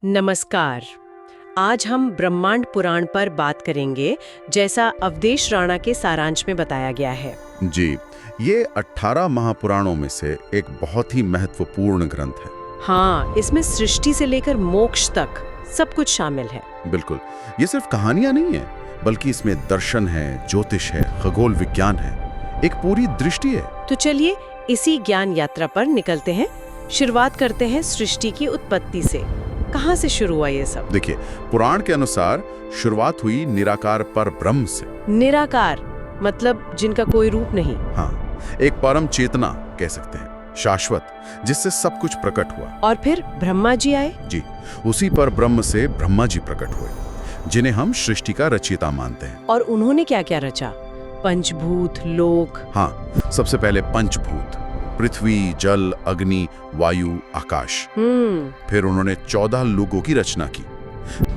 नमस्कार। आज हम ब्रह्मांड पुराण पर बात करेंगे, जैसा अवधेश राणा के सारांश में बताया गया है। जी, ये 18 महापुराणों में से एक बहुत ही महत्वपूर्ण ग्रंथ है। हाँ, इसमें सृष्टि से लेकर मोक्ष तक सब कुछ शामिल है। बिल्कुल, ये सिर्फ कहानियां नहीं है, बल्कि इसमें दर्शन है, ज्योतिष है, खगोल विज्ञान है, एक पूरी दृष्टि है। तो चलिए इसी ज्ञान यात्रा पर निकलते हैं। शुरुआत करते हैं सृष्टि की उत्पत्ति से। कहाँ से शुरू हुआ ये सब? देखिए, पुराण के अनुसार शुरुआत हुई निराकार पर ब्रह्म से। निराकार मतलब जिनका कोई रूप नहीं। हाँ, एक परम चेतना कह सकते हैं, शाश्वत, जिससे सब कुछ प्रकट हुआ। और फिर ब्रह्मा जी आए। जी, उसी पर ब्रह्म से ब्रह्मा जी प्रकट हुए, जिन्हें हम सृष्टि का रचयिता मानते हैं। और उन्होंने क्या क्या रचा? पंचभूत, लोक। हाँ, सबसे पहले पंचभूत, पृथ्वी, जल, अग्नि, वायु, आकाश। फिर उन्होंने 14 लोगों की रचना की,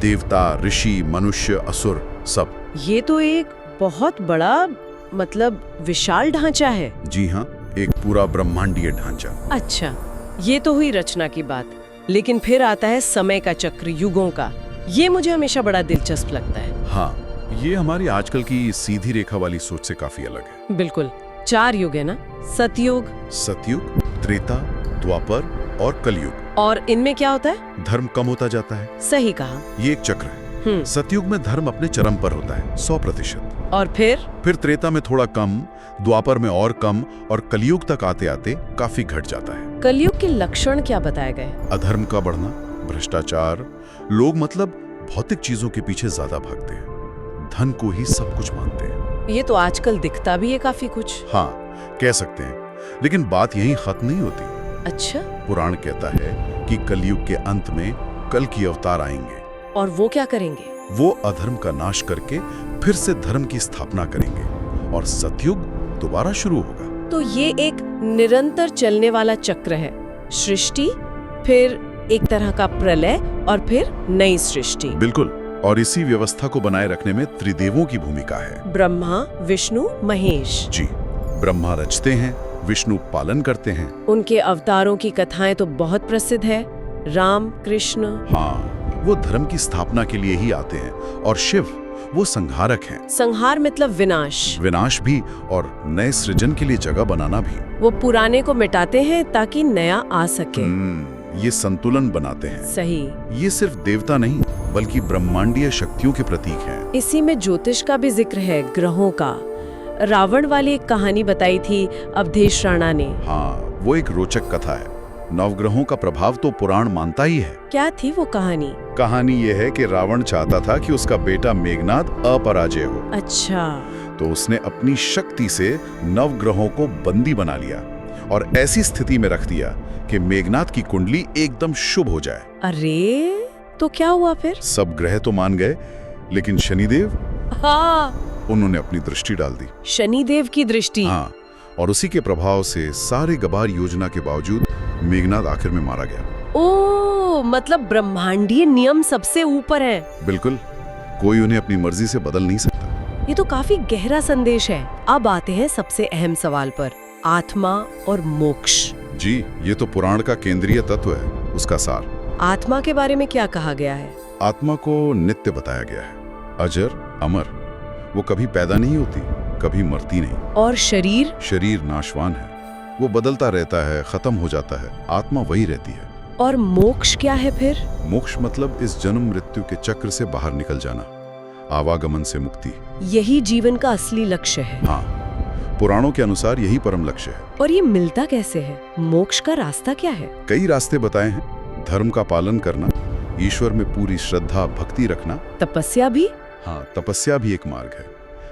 देवता, ऋषि, मनुष्य, असुर, सब। ये तो एक बहुत बड़ा मतलब विशाल ढांचा है। जी हाँ, एक पूरा ब्रह्मांडीय ढांचा। अच्छा, ये तो हुई रचना की बात। लेकिन फिर आता है समय का चक्र, युगों का। ये मुझे हमेशा बड़ा दिलचस्प लगता है। हाँ, ये हमारी आजकल की सीधी रेखा वाली सोच से काफी अलग है। बिल्कुल, 4 युग है ना? सतयुग, सतयुग, त्रेता, द्वापर और कलयुग। और इनमें क्या होता है? धर्म कम होता जाता है। सही कहा। ये एक चक्र है। सतयुग में धर्म अपने चरम पर होता है, 100%। और फिर त्रेता में थोड़ा कम, द्वापर में और कम, और कलयुग तक आते आते काफी घट जाता है। कलयुग के लक्षण क्या बताए गए? अधर्म का बढ़ना, भ्रष्टाचार, लोग मतलब भौतिक चीजों के पीछे ज्यादा भागते हैं, धन को ही सब कुछ मानते हैं। ये तो आजकल दिखता भी है काफी कुछ। हाँ, कह सकते हैं। लेकिन बात यहीं खत्म नहीं होती। अच्छा, पुराण कहता है कि कलयुग के अंत में कल की अवतार आएंगे। और वो क्या करेंगे? वो अधर्म का नाश करके फिर से धर्म की स्थापना करेंगे और सतयुग दोबारा शुरू होगा। तो ये एक निरंतर चलने वाला चक्र है। सृष्टि, फिर एक तरह का प्रलय, और फिर नई सृष्टि। बिल्कुल, और इसी व्यवस्था को बनाए रखने में त्रिदेवों की भूमिका है। ब्रह्मा, विष्णु, महेश। जी, ब्रह्मा रचते हैं, विष्णु पालन करते हैं। उनके अवतारों की कथाएं तो बहुत प्रसिद्ध है। राम, कृष्ण। हाँ, वो धर्म की स्थापना के लिए ही आते हैं। और शिव, वो संहारक हैं। संहार मतलब विनाश। विनाश भी, और नए सृजन के लिए जगह बनाना भी। वो पुराने को मिटाते हैं ताकि नया आ सके। ये संतुलन बनाते हैं। सही। ये सिर्फ देवता नहीं, बल्कि ब्रह्मांडीय शक्तियों के प्रतीक हैं। इसी में ज्योतिष का भी जिक्र है, ग्रहों का। रावण वाली एक कहानी बताई थी अवधेश राणा ने। हाँ, वो एक रोचक कथा है। नवग्रहों का प्रभाव तो पुराण मानता ही है। क्या थी वो कहानी? कहानी ये है कि रावण चाहता था कि उसका बेटा मेघनाद अपराजय हो। अच्छा। तो उसने अपनी शक्ति से नवग्रहों को बंदी बना लिया और ऐसी स्थिति में रख दिया कि मेघनाद की कुंडली एकदम शुभ हो जाए। अरे, तो क्या हुआ फिर? सब ग्रह तो मान गए, लेकिन शनिदेव, हाँ, उन्होंने अपनी दृष्टि डाल दी। शनिदेव की दृष्टि। हाँ, और उसी के प्रभाव से सारे गबार योजना के बावजूद मेघनाद आखिर में मारा गया। ओ, मतलब ब्रह्मांडीय नियम सबसे ऊपर है। बिल्कुल, कोई उन्हें अपनी मर्जी से बदल नहीं सकता। ये तो काफी गहरा संदेश है। अब आते हैं सबसे अहम सवाल पर, आत्मा और मोक्ष। जी, ये तो पुराण का केंद्रीय तत्व है, उसका सार। आत्मा के बारे में क्या कहा गया है? आत्मा को नित्य बताया गया है, अजर, अमर। वो कभी पैदा नहीं होती, कभी मरती नहीं। और शरीर? शरीर नाशवान है, वो बदलता रहता है, खत्म हो जाता है। आत्मा वही रहती है। और मोक्ष क्या है फिर? मोक्ष मतलब इस जन्म मृत्यु के चक्र से बाहर निकल जाना, आवागमन से मुक्ति। यही जीवन का असली लक्ष्य है। हाँ, पुराणों के अनुसार यही परम लक्ष्य है। और ये मिलता कैसे है? मोक्ष का रास्ता क्या है? कई रास्ते बताए हैं। धर्म का पालन करना, ईश्वर में पूरी श्रद्धा भक्ति रखना। तपस्या भी? हाँ, तपस्या भी एक मार्ग है,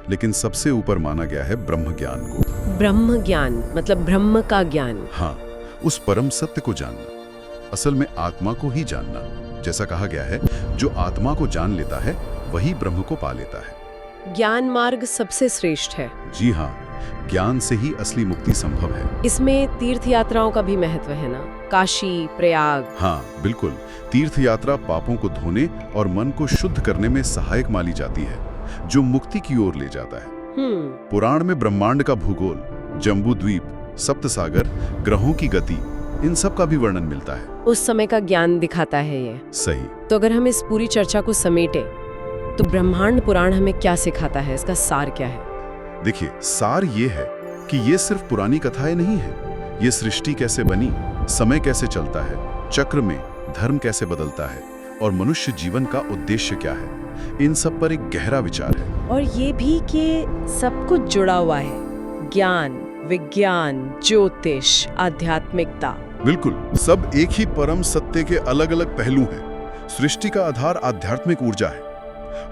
लेकिन सबसे ऊपर माना गया है ब्रह्म ज्ञान को। ब्रह्म ज्ञान मतलब ब्रह्म का ज्ञान। हाँ, उस परम सत्य को जानना, असल में आत्मा को ही जानना। जैसा कहा गया है, जो आत्मा को जान लेता है वही ब्रह्म को पा लेता है। ज्ञान मार्ग सबसे श्रेष्ठ है। जी हाँ, ज्ञान से ही असली मुक्ति संभव है। इसमें तीर्थ यात्राओं का भी महत्व है ना? काशी, प्रयाग। हाँ, बिल्कुल। तीर्थ यात्रा पापों को धोने और मन को शुद्ध करने में सहायक मानी जाती है, जो मुक्ति की ओर ले जाता है। पुराण में ब्रह्मांड का भूगोल, जम्बू द्वीप, सप्तसागर, ग्रहों की गति, इन सब का भी वर्णन मिलता है। उस समय का ज्ञान दिखाता है ये। सही। तो अगर हम इस पूरी चर्चा को समेटे तो ब्रह्मांड पुराण हमें क्या सिखाता है, इसका सार क्या है? देखिए, सार ये है कि ये सिर्फ पुरानी कथाएं नहीं है। ये सृष्टि कैसे बनी, समय कैसे चलता है, चक्र में धर्म कैसे बदलता है और मनुष्य जीवन का उद्देश्य क्या है, इन सब पर एक गहरा विचार है। और ये भी कि सब कुछ जुड़ा हुआ है, ज्ञान, विज्ञान, ज्योतिष, आध्यात्मिकता। बिल्कुल, सब एक ही परम सत्य के अलग अलग पहलू हैं। सृष्टि का आधार आध्यात्मिक ऊर्जा है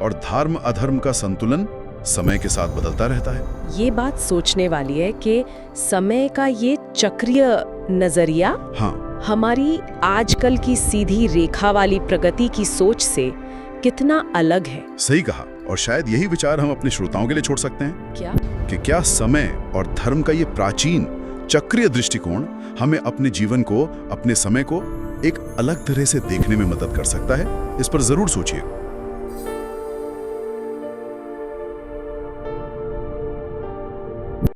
और धर्म अधर्म का संतुलन समय के साथ बदलता रहता है। ये बात सोचने वाली है कि समय का ये चक्रीय नजरिया हमारी आजकल की सीधी रेखा वाली प्रगति की सोच से कितना अलग है। सही कहा। और शायद यही विचार हम अपने श्रोताओं के लिए छोड़ सकते हैं। क्या? कि क्या समय और धर्म का ये प्राचीन चक्रीय दृष्टिकोण हमें अपने जीवन को, अपने समय को एक अलग तरह से देखने में मदद कर सकता है? इस पर जरूर सोचिए।